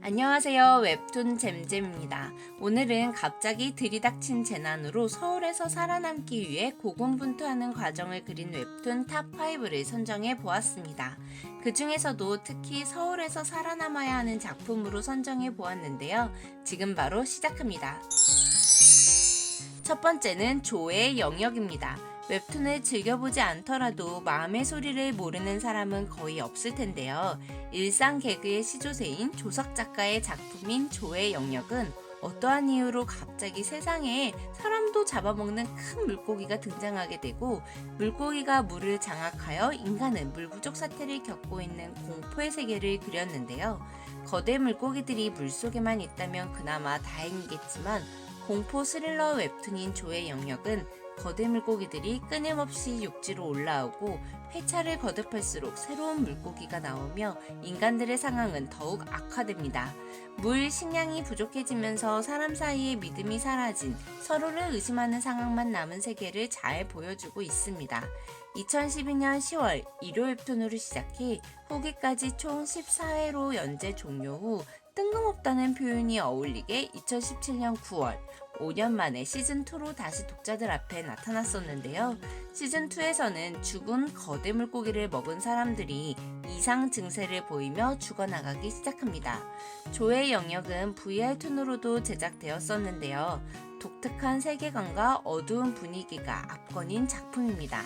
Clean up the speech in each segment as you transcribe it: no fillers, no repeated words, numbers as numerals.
안녕하세요. 웹툰 잼잼입니다. 오늘은 갑자기 들이닥친 재난으로 서울에서 살아남기 위해 고군분투하는 과정을 그린 웹툰 탑5를 선정해 보았습니다. 그 중에서도 특히 서울에서 살아남아야 하는 작품으로 선정해 보았는데요. 지금 바로 시작합니다. 첫 번째는 조의 영역입니다. 웹툰을 즐겨보지 않더라도 마음의 소리를 모르는 사람은 거의 없을 텐데요. 일상 개그의 시조새인 조석 작가의 작품인 조의 영역은 어떠한 이유로 갑자기 세상에 사람도 잡아먹는 큰 물고기가 등장하게 되고, 물고기가 물을 장악하여 인간은 물 부족 사태를 겪고 있는 공포의 세계를 그렸는데요. 거대 물고기들이 물속에만 있다면 그나마 다행이겠지만, 공포 스릴러 웹툰인 조의 영역은 거대 물고기들이 끊임없이 육지로 올라오고 회차를 거듭할수록 새로운 물고기가 나오며 인간들의 상황은 더욱 악화됩니다. 물, 식량이 부족해지면서 사람 사이의 믿음이 사라진, 서로를 의심하는 상황만 남은 세계를 잘 보여주고 있습니다. 2012년 10월 1호 웹툰으로 시작해 후기까지 총 14회로 연재 종료 후 뜬금없다는 표현이 어울리게 2017년 9월 5년 만에 시즌2로 다시 독자들 앞에 나타났었는데요. 시즌2에서는 죽은 거대 물고기를 먹은 사람들이 이상 증세를 보이며 죽어나가기 시작합니다. 조의 영역은 VR2으로도 제작되었었는데요. 독특한 세계관과 어두운 분위기가 압권인 작품입니다.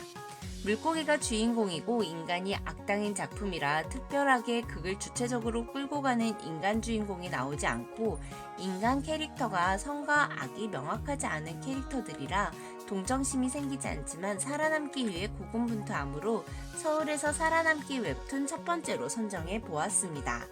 물고기가 주인공이고 인간이 악당인 작품이라 특별하게 극을 주체적으로 끌고 가는 인간 주인공이 나오지 않고, 인간 캐릭터가 선과 악이 명확하지 않은 캐릭터들이라 동정심이 생기지 않지만 살아남기 위해 고군분투하므로 서울에서 살아남기 웹툰 첫 번째로 선정해 보았습니다.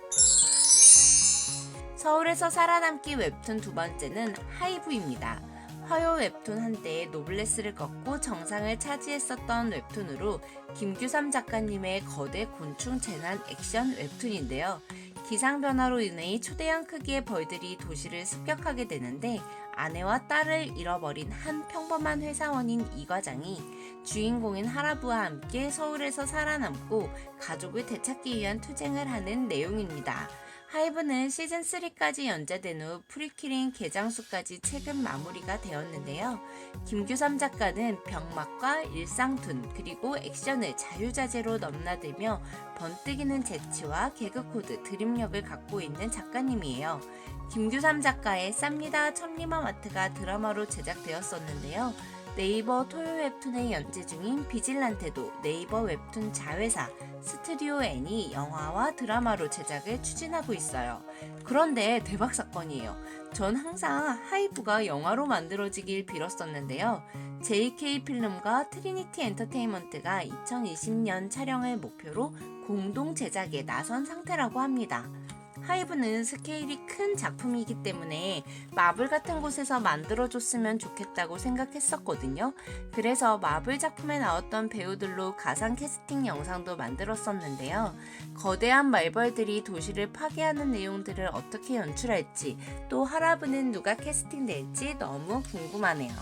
서울에서 살아남기 웹툰 두 번째는 하이브입니다. 화요 웹툰 한때에 노블레스를 꺾고 정상을 차지했었던 웹툰으로 김규삼 작가님의 거대 곤충 재난 액션 웹툰인데요. 기상 변화로 인해 초대형 크기의 벌들이 도시를 습격하게 되는데, 아내와 딸을 잃어버린 한 평범한 회사원인 이 과장이 주인공인 하라부와 함께 서울에서 살아남고 가족을 되찾기 위한 투쟁을 하는 내용입니다. 하이브는 시즌3까지 연재된 후 프리퀄인 개장수까지 최근 마무리가 되었는데요. 김규삼 작가는 병맛과 일상툰 그리고 액션을 자유자재로 넘나들며 번뜩이는 재치와 개그코드, 드림력을 갖고 있는 작가님이에요. 김규삼 작가의 쌉니다 천리마마트가 드라마로 제작되었었는데요. 네이버 토요 웹툰에 연재 중인 비질란테도 네이버 웹툰 자회사 스튜디오 N이 영화와 드라마로 제작을 추진하고 있어요. 그런데 대박 사건이에요. 전 항상 하이브가 영화로 만들어지길 빌었었는데요. JK 필름과 트리니티 엔터테인먼트가 2020년 촬영을 목표로 공동 제작에 나선 상태라고 합니다. 하이브는 스케일이 큰 작품이기 때문에 마블 같은 곳에서 만들어줬으면 좋겠다고 생각했었거든요. 그래서 마블 작품에 나왔던 배우들로 가상 캐스팅 영상도 만들었었는데요. 거대한 말벌들이 도시를 파괴하는 내용들을 어떻게 연출할지, 또 하라브는 누가 캐스팅될지 너무 궁금하네요.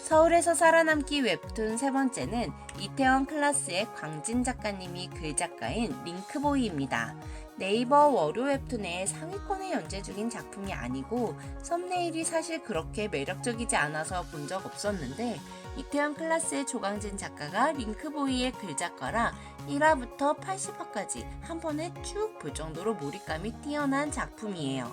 서울에서 살아남기 웹툰 세 번째는 이태원 클라스의 광진 작가님이 글작가인 링크보이입니다. 네이버 월요 웹툰의 상위권에 연재 중인 작품이 아니고 썸네일이 사실 그렇게 매력적이지 않아서 본 적 없었는데, 이태원 클라스의 조광진 작가가 링크보이의 글작가라 1화부터 80화까지 한 번에 쭉 볼 정도로 몰입감이 뛰어난 작품이에요.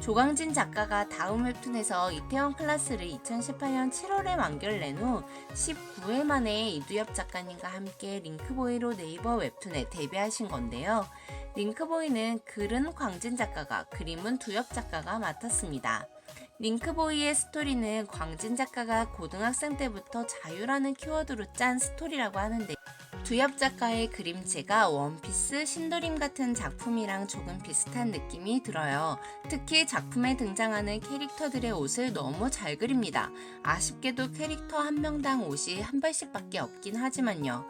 조광진 작가가 다음 웹툰에서 이태원 클라스를 2018년 7월에 완결낸 후 19회 만에 이두엽 작가님과 함께 링크보이로 네이버 웹툰에 데뷔하신 건데요. 링크보이는 글은 광진 작가가, 그림은 두엽 작가가 맡았습니다. 링크보이의 스토리는 광진 작가가 고등학생 때부터 자유라는 키워드로 짠 스토리라고 하는데, 두엽 작가의 그림체가 원피스, 신도림 같은 작품이랑 조금 비슷한 느낌이 들어요. 특히 작품에 등장하는 캐릭터들의 옷을 너무 잘 그립니다. 아쉽게도 캐릭터 한 명당 옷이 한 벌씩밖에 없긴 하지만요.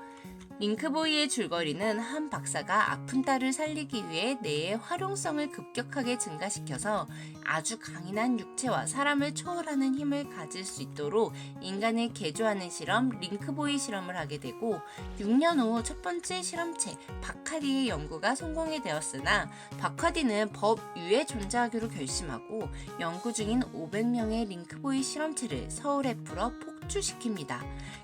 링크보이의 줄거리는 한 박사가 아픈 딸을 살리기 위해 뇌의 활용성을 급격하게 증가시켜서 아주 강인한 육체와 사람을 초월하는 힘을 가질 수 있도록 인간을 개조하는 실험 링크보이 실험을 하게 되고 6년 후 첫 번째 실험체 바카디의 연구가 성공이 되었으나 바카디는 법 위에 존재하기로 결심하고 연구 중인 500명의 링크보이 실험체를 서울에 풀어 폭주시킵니다.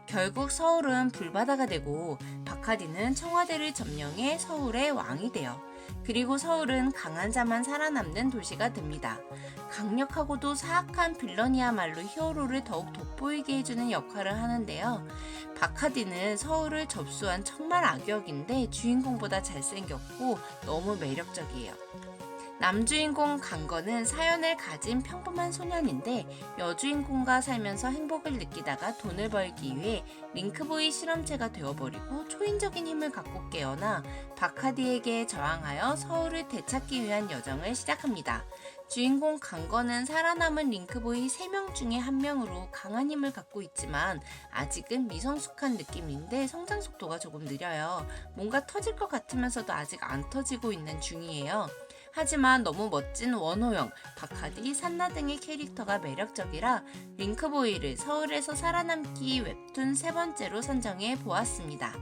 결국 서울은 불바다가 되고 바카디는 청와대를 점령해 서울의 왕이 되어 그리고 서울은 강한 자만 살아남는 도시가 됩니다. 강력하고도 사악한 빌런이야말로 히어로를 더욱 돋보이게 해주는 역할을 하는데요. 바카디는 서울을 접수한 정말 악역인데 주인공보다 잘생겼고 너무 매력적이에요. 남주인공 강건은 사연을 가진 평범한 소년인데 여주인공과 살면서 행복을 느끼다가 돈을 벌기 위해 링크보이 실험체가 되어버리고 초인적인 힘을 갖고 깨어나 바카디에게 저항하여 서울을 되찾기 위한 여정을 시작합니다. 주인공 강건은 살아남은 링크보이 3명 중에 1명으로 강한 힘을 갖고 있지만 아직은 미성숙한 느낌인데 성장 속도가 조금 느려요. 뭔가 터질 것 같으면서도 아직 안 터지고 있는 중이에요. 하지만 너무 멋진 원호영, 바카디, 산나 등의 캐릭터가 매력적이라 링크보이를 서울에서 살아남기 웹툰 3번째로 선정해 보았습니다.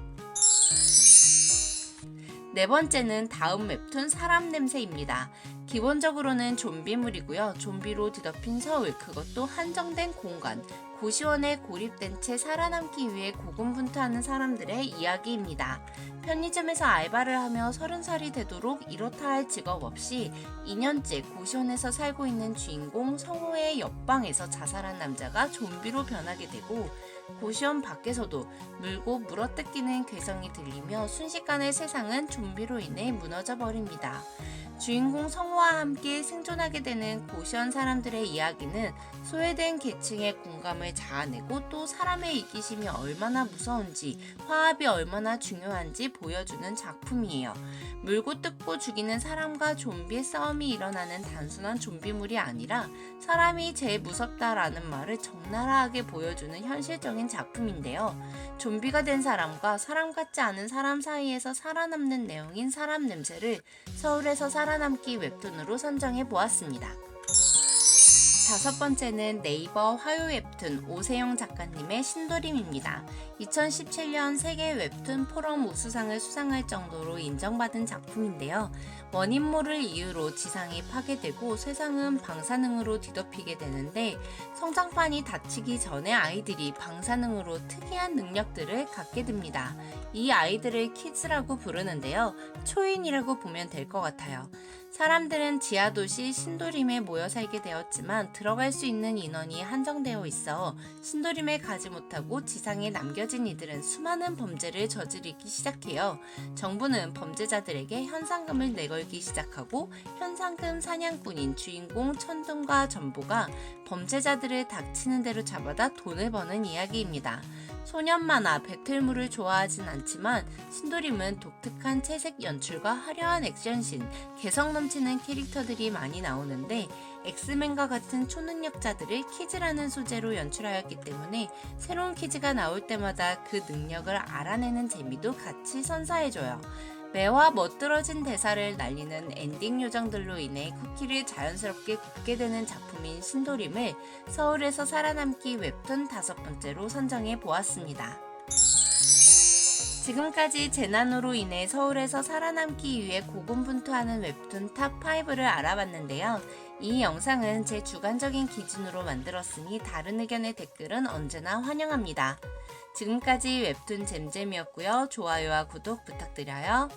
네 번째는 다음 웹툰 사람 냄새입니다. 기본적으로는 좀비물이고요. 좀비로 뒤덮인 서울, 그것도 한정된 공간, 고시원에 고립된 채 살아남기 위해 고군분투하는 사람들의 이야기입니다. 편의점에서 알바를 하며 30살이 되도록 이렇다 할 직업 없이 2년째 고시원에서 살고 있는 주인공 성호의 옆방에서 자살한 남자가 좀비로 변하게 되고 고시원 밖에서도 물고 물어뜯기는 괴성이 들리며 순식간에 세상은 좀비로 인해 무너져 버립니다. 주인공 성호와 함께 생존하게 되는 고시원 사람들의 이야기는 소외된 계층의 공감을 자아내고 또 사람의 이기심이 얼마나 무서운지 화합이 얼마나 중요한지 보여주는 작품이에요. 물고 뜯고 죽이는 사람과 좀비의 싸움이 일어나는 단순한 좀비물이 아니라 사람이 제일 무섭다라는 말을 적나라하게 보여주는 현실적인 작품인데요. 좀비가 된 사람과 사람 같지 않은 사람 사이에서 살아남는 내용인 사람 냄새를 서울에서 살아남기 웹툰으로 선정해 보았습니다. 다섯 번째는 네이버 화요 웹툰 오세영 작가님의 신도림입니다. 2017년 세계 웹툰 포럼 우수상을 수상할 정도로 인정받은 작품인데요. 원인 모를 이유로 지상이 파괴되고 세상은 방사능으로 뒤덮이게 되는데 성장판이 닫히기 전에 아이들이 방사능으로 특이한 능력들을 갖게 됩니다. 이 아이들을 키즈라고 부르는데요. 초인이라고 보면 될 것 같아요. 사람들은 지하도시 신도림에 모여 살게 되었지만 들어갈 수 있는 인원이 한정되어 있어 신도림에 가지 못하고 지상에 남겨진 이들은 수많은 범죄를 저지르기 시작해요. 정부는 범죄자들에게 현상금을 내걸기 시작하고 현상금 사냥꾼인 주인공 천둥과 전보가 범죄자들을 닥치는 대로 잡아다 돈을 버는 이야기입니다. 소년 만화 배틀물을 좋아하진 않지만 신도림은 독특한 채색 연출과 화려한 액션씬, 개성 넘치는 캐릭터들이 많이 나오는데 엑스맨과 같은 초능력자들을 키즈라는 소재로 연출하였기 때문에 새로운 키즈가 나올 때마다 그 능력을 알아내는 재미도 같이 선사해줘요. 매화 멋들어진 대사를 날리는 엔딩 요정들로 인해 쿠키를 자연스럽게 굽게 되는 작품인 신도림을 서울에서 살아남기 웹툰 5번째로 선정해 보았습니다. 지금까지 재난으로 인해 서울에서 살아남기 위해 고군분투하는 웹툰 탑5를 알아봤는데요. 이 영상은 제 주관적인 기준으로 만들었으니 다른 의견의 댓글은 언제나 환영합니다. 지금까지 웹툰 잼잼이었고요. 좋아요와 구독 부탁드려요.